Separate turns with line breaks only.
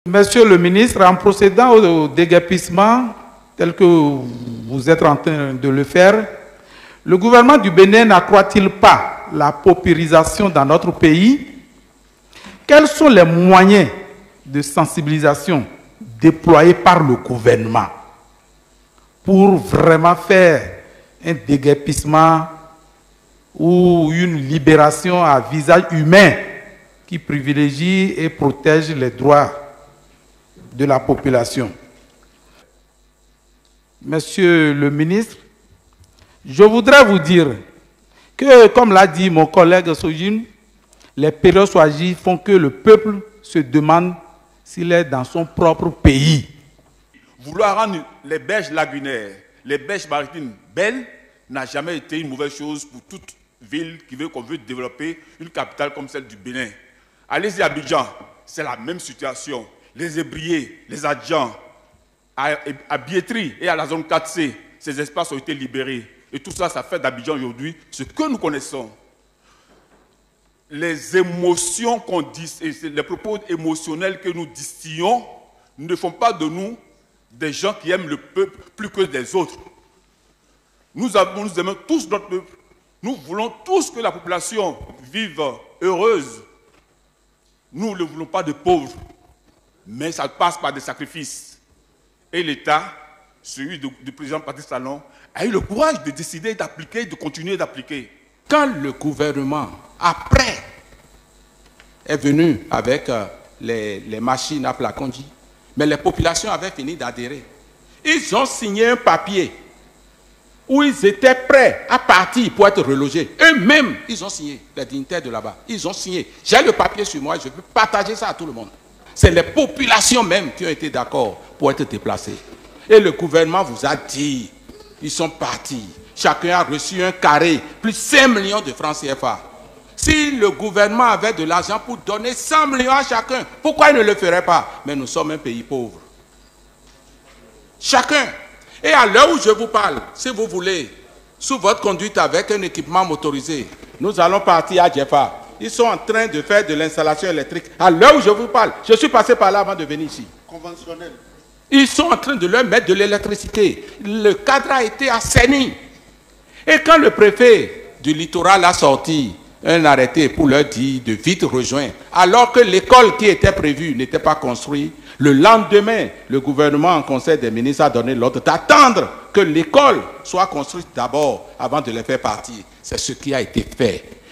Monsieur le ministre, en procédant au déguerpissement tel que vous êtes en train de le faire, le gouvernement du Bénin n'accroît-il pas la paupérisation dans notre pays? Quels sont les moyens de sensibilisation déployés par le gouvernement pour vraiment faire un déguerpissement ou une libération à visage humain qui privilégie et protège les droits de la population? Monsieur le ministre, je voudrais vous dire que, comme l'a dit mon collègue Sojin, les périodes choisies font que le peuple se demande s'il est dans son propre pays.
Vouloir rendre les berges lagunaires, les berges maritimes belles, n'a jamais été une mauvaise chose pour toute ville qu'on veut développer une capitale comme celle du Bénin. Allez-y à Abidjan, c'est la même situation. Les Ébriers, les Adjans, à Biétry et à la zone 4C, ces espaces ont été libérés. Et tout ça, ça fait d'Abidjan aujourd'hui ce que nous connaissons. Les émotions qu'on dit, les propos émotionnels que nous distillons ne font pas de nous des gens qui aiment le peuple plus que des autres. Nous aimons tous notre peuple. Nous voulons tous que la population vive heureuse. Nous ne voulons pas de pauvres. Mais ça passe par des sacrifices. Et l'État, celui du président Patrice Talon, a eu le courage de décider d'appliquer, de continuer d'appliquer.
Quand le gouvernement, après, est venu avec les machines à Placondi, mais les populations avaient fini d'adhérer. Ils ont signé un papier où ils étaient prêts à partir pour être relogés. Eux-mêmes, ils ont signé, les dignitaires de là-bas, ils ont signé. J'ai le papier sur moi, je peux partager ça à tout le monde. C'est les populations même qui ont été d'accord pour être déplacées. Et le gouvernement vous a dit, ils sont partis. Chacun a reçu un carré, plus 5 millions de francs CFA. Si le gouvernement avait de l'argent pour donner 100 millions à chacun, pourquoi il ne le ferait pas? Mais nous sommes un pays pauvre. Chacun. Et à l'heure où je vous parle, si vous voulez, sous votre conduite avec un équipement motorisé, nous allons partir à Djefa. Ils sont en train de faire de l'installation électrique. À l'heure où je vous parle, je suis passé par là avant de venir ici.
Conventionnel.
Ils sont en train de leur mettre de l'électricité. Le cadre a été assaini. Et quand le préfet du littoral a sorti un arrêté pour leur dire de vite rejoindre, alors que l'école qui était prévue n'était pas construite, le lendemain, le gouvernement en conseil des ministres a donné l'ordre d'attendre que l'école soit construite d'abord avant de les faire partir. C'est ce qui a été fait.